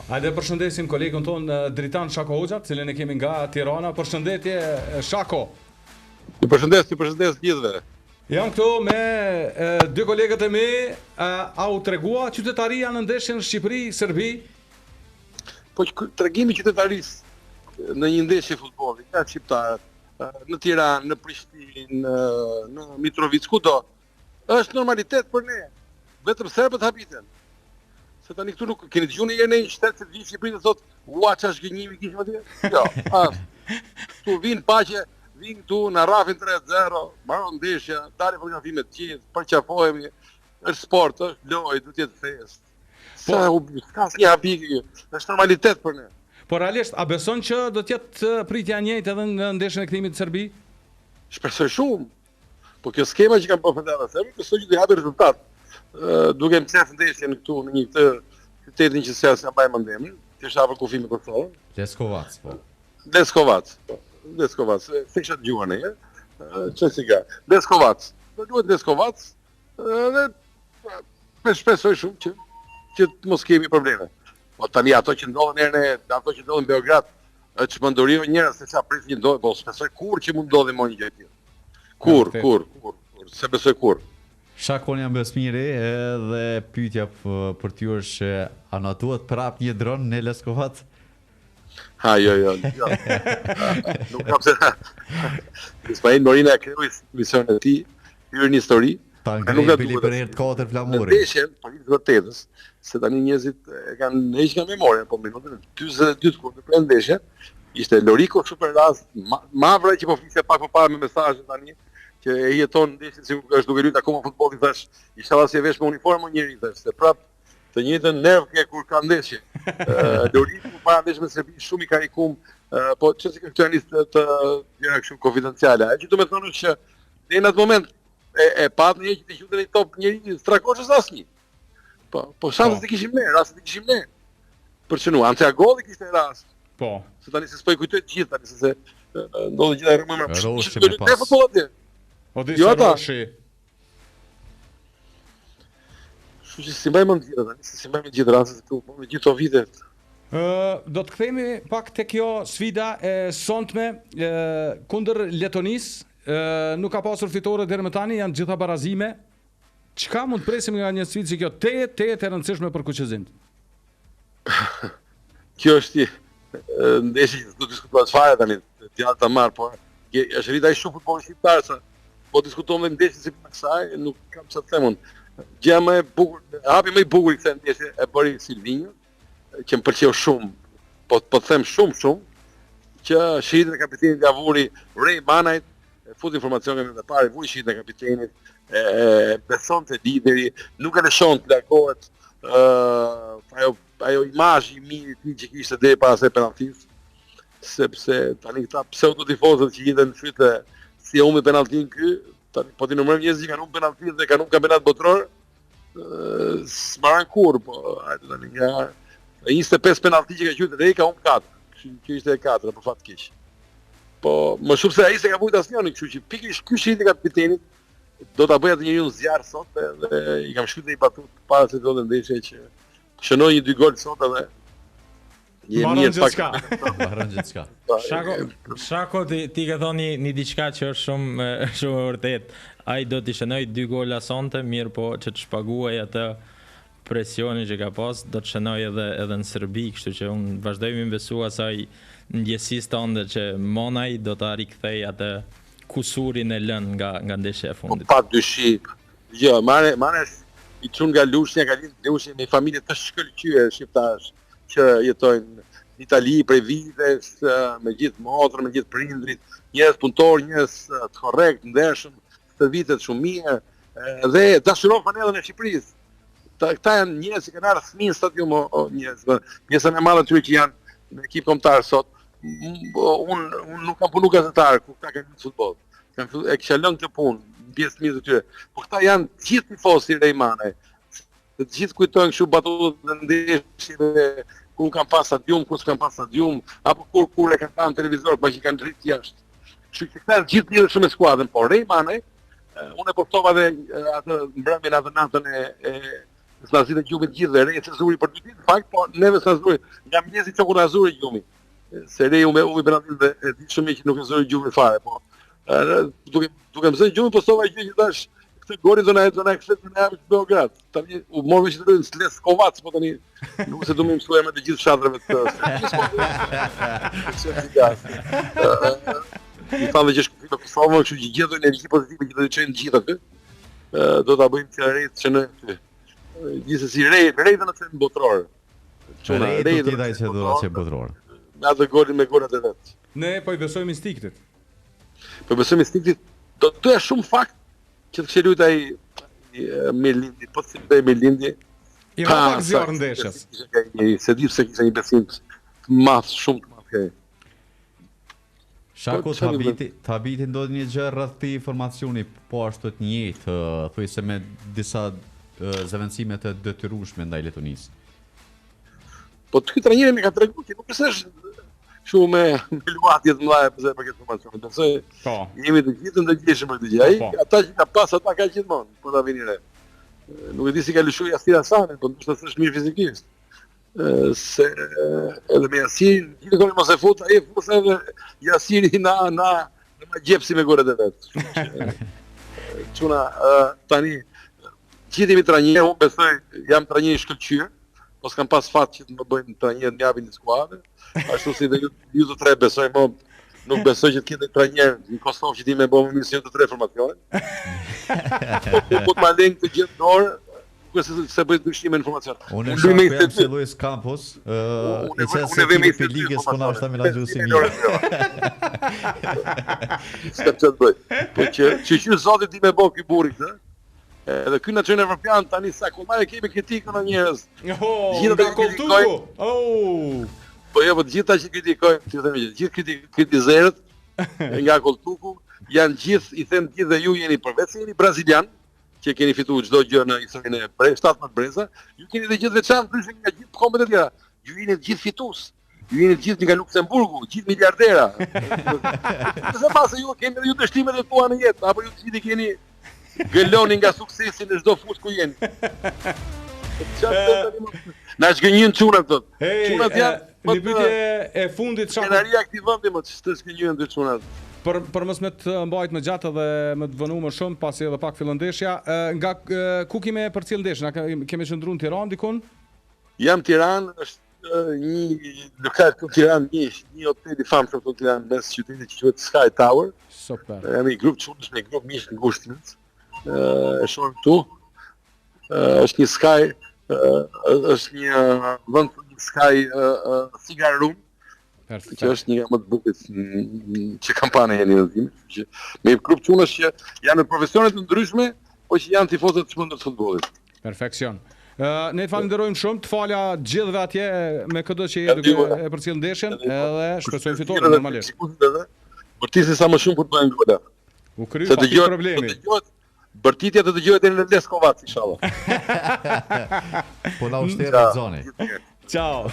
Hajde përshëndesim kolegun ton Dritan Shako Hoxha, cilën e kemi nga Tirana. Përshëndetje Shako. Ju përshëndes gjithëve. Jam këtu me dy kolegët e mi, a u tregua qytetaria në ndeshjen Shqipëri-Serbi? Po tregimi qytetarisë në një ndeshje futbolli, ka shqiptarët në Tiranë, në Prishtinë, në Mitrovic, kudo, është normalitet për ne. Vetëm serbët habiten. Se tani këtu nuk keni dëgjuar një herë në një shtet se vjen Shqipëri dhe thotë, "Ua ç'është gënjimi kishim atje?" Jo, tu vin paqe, vin këtu në rrafin 3-0, mbaron ndeshja, dalin fotografi me të gjithë, përqafohemi, është sport, është lojë, duhet të jetë festë. Ka asnjë habi, është normalitet për ne. Po realisht, a beson që do të jetë pritja e njëjtë edhe në ndeshjen e kthimit të Serbi? Shpresoj shumë. Po kjo skema që kanë bërë Federata Serbe, besoj që do japë rezultat. Duke më qef ndeshjen këtu në një këtë qytetin që s'ja mbaj mendemrin, që është hapur kufi me Kosovën. Leskovac, po. Leskovac, se kisha dëgjuar ne, ç'është ka. Leskovac. Do duhet Leskovac, dhe shpresoj shumë që mos kemi probleme. Po tani ato që ndodhen në Beograd, është çmenduri njerëz se çfarë prit një ndodhe, po shpresoj kur që mund ndodhi më një gjë tjetër. Kur, se besoj kur. Shakon jam Besmiri edhe pyetja për ty është a na duhet prap një dron në Leskovac? Jo. Nuk kam se. Ismail Morina e kreu misionin e tij, hyrë në histori. Nuk e bili për herë të katër flamuri. Ndeshjen, politë vërtetës, se tani njerëzit e kanë hequr nga memoria, po minutën 42 kur në ndeshje, ishte Loriko super rast, Mavra që po flisë pak më parë me mesazhe tani që e jeton ndeshjen si është duke luajtur akoma futbolli, thash, inshallah si e vesh me uniformë njëri, thash, se prap të njëjtën nerv ke kur ka ndeshje. Loriku para ndeshjes me Serbi shumë i karikum, po çështë këto janë të gjëra kështu konfidenciale. Ajo që do të thonë është që në atë moment e pat një që të qytet në top njëri strakoshës asnjë. Po shanset të kishim ne, rastet të kishim ne. Për çenu, Antea Golli kishte rast. Po. Se tani se s'po i kujtoj të gjithë tani se ndodhi gjithë ajo më Roshi me pas. Ne futbolli atje. O di se Roshi. Kështu që si mbajmë gjithë tani, si mbajmë gjithë rastet këtu, po me gjithë to vite. Do të kthehemi pak te kjo sfida e sonte kundër Letonisë. Nuk ka pasur fitore deri më tani, janë gjitha barazime. Çka mund të presim nga një sfidë si kjo tejet e rëndësishme për kuqezint? Kjo është ndeshje që do të diskutohet fare tani, djallë ta marr, po është rritaj shumë futbolli shqiptar sa po diskutojmë ndeshjen si për kësaj, nuk kam çfarë të them unë. Gjëja më e bukur, hapi më i bukur i kësaj ndeshje e bëri Silvinho, që më pëlqeu shumë, po them shumë, që shitën e kapitenit Javuri, Ray Manajt, fut informacion nga më parë, vuj shitën e kapitenit, beson të lideri, nuk e lëshon të largohet ajo imazh i mirë i tij që kishte deri para se penaltis, sepse tani këta pseudo-tifozët që jeten në fytë si humbi penaltin ky, tani po ti numërojmë njerëz që kanë humbur penaltin dhe kanë humbur kampionat botror, s'maran kur, po hajde tani nga 25 penalti që ka qytet ai ka humbur 4. Kjo ishte e 4 për fat keq. Po më shumë se ai se ka vujt asnjërin, kështu që pikërisht ky shiti kapitenit do ta bëj atë njeriu zjarr sot dhe i kam shkruar një batut para se të ndodhte ndeshja që shënoj 1-2 gol sot edhe një mirë pak. Mbaron gjithçka. Shako ti ke thonë një diçka që është shumë e vërtet. Ai do të shënoj 2 gola sonte, mirë po që të shpaguaj atë presionin që ka pas, do të shënoj edhe në Serbi, kështu që unë vazhdoj me besu asaj ndjesisë tënde që Monaj do ta rikthej atë kusurin e lënë nga ndeshja e fundit. Pa dyshim. Jo, marrë i çun nga Lushnja, ka lidhur Lushnja me familje të shkëlqyer shqiptarësh që jetojnë në Itali prej vitesh, me gjithë motrën, me gjithë prindrit, njerëz punëtor, njerëz të korrekt, ndershëm, të vitet shumë mirë, dhe dashuron fanellën e Shqipërisë. Këta janë njerëz që kanë ardhur fëmijë në stadium, njerëz, pjesën e madhe aty që janë në ekip kombëtar sot. Unë nuk kam punu gazetar kur këta kanë futboll. E kisha lënë këtë punë, pjesë mirë të tyre. Po këta janë gjithë tifozë si Rejmane. Të gjithë kujtojnë kështu batutat në ndeshjeve kur kanë pas stadium, kur s'kan pas stadium, apo kur e kanë pa në televizor, pa që kanë dritë jashtë. Kështu që këta gjithë lidhen shumë me skuadrën, po Rejmane, unë e portova dhe atë mbrëmjen atë natën s'na zgjidhën gjumi të gjithë dhe re cezuri për 2 ditë, në fakt, po neve s'na zuri. Nga mëngjesi çoku na zuri gjumi. Se re u Benatil dhe e di shumë që nuk e zuri gjumi fare, po duke mësoj gjumi postova gjë që tash këtë gori do na kthej në javë të Beograd. Tani u morëm që të rrojnë Sles Kovac, po tani nuk se do më mësoj me të gjithë fshatrave të i thamë që shkëpime Kosovë, kështu që gjithë energji pozitive që do të çojnë gjithë aty, do ta bëjmë që rejt që në ty. Gjithsesi rejt në të botror. Rejt do t'i që do të botror. Me atë golin me golat e vet. Ne po i besojmë instiktit. Po besojmë instiktit, do të doja shumë fakt që të kishte luajtur ai Melindi, po si bëj Melindi. I ka pak zjarr ndeshës. Se di pse kishte një besim të madh, shumë të madh. Shako, Thabiti ndodhi një gjë rreth këtij informacioni, po ashtu të njëjtë, thuaj se me disa zëvendësime të detyrueshme ndaj Letonisë. Po ky trajneri më ka treguar që nuk është shumë me luatje të mëdha për këtë informacion. Besoj jemi të gjithë ndëgjeshëm për këtë gjë. Ai ata që ka pas ata ka gjithmonë, po ta vini re. Nuk e di si ka lëshuar Yasir Hasani, po ndoshta s'është mirë fizikisht. Se edhe me Yasir, gjithë kohë mos e fut, ai fut edhe Yasiri na më gjepsi me golet e vet. Çuna tani gjithë jemi trajnerë, unë besoj jam trajner i shkëlqyer, po s'kam pas fat që të më bëjnë trajner në javën e skuadrës. Ashtu si dhe ju të tre besoj, mo nuk besoj që të ketë trajner në Kosovë që ti me bëmë mision të tre formacionet. Po të ma lengë të gjithë dorë, se bëjt dëshime në informacion. Unë e shakë jam si Luis Campos, i që se ekipi ligës po na është ta menaxhu si mirë. S'ka që të bëj. Po që zotit ti me bëhë këj burri këtë, edhe ky nacion evropian tani sa kollaj e kemi kritikën në njerëz. Nga Koltuku. Po jo, po të gjitha që kritikojnë, gjithë kritizerët nga Koltuku janë gjithë, i them gjithë dhe ju jeni përveç se jeni brazilian, që keni fituar çdo gjë në historinë e 17 breza, ju keni të gjithë veçantë ndryshe nga gjithë kombet e tjera. Ju jeni të gjithë fitues. Ju jeni të gjithë nga Luksemburgu, gjithë miliardera. Nëse pas ju keni edhe ju dështimet e tua në jetë, apo ju të gjithë keni gëlloni nga suksesi në çdo fushë ku jeni. Na zgënjën çunat tot. Çunat janë një pyetje e fundit çfarë? Skenaria aktivon ti më të zgënjën dy çunat. Për mos me të mbajt më gjatë dhe më të vënu më shumë, pasi edhe pak fillon ndeshja, nga ku kime përcjell ndeshjen? Kemi qëndruar në Tiranë dikun? Jam Tiranë, është një lokal këtu Tiranë, një hotel i famshëm këtu Tiranë mes qytetit që quhet Sky Tower. Super. Jam një grup çunësh me grup miq ngushtë. E shohim këtu. Është një Sky, është një vend Sky cigar room. Perfekt. Që është një më të bukur që kampane jeni në zimë, që me grup çunësh që janë në profesione të ndryshme, po që janë tifozë të çmendë të futbollit. Perfeksion. Ne të falenderojmë shumë, të falja gjithëve atje me këto që duke e përcjell ndeshjen, edhe shpresojmë fitore normalisht. Bërtisi sa më shumë për të bëjnë gola. U kry pa pikë problemi. Bërtitja të dëgjohet në Les Kovac, inshallah. Po na ushterë në zoni. Ciao.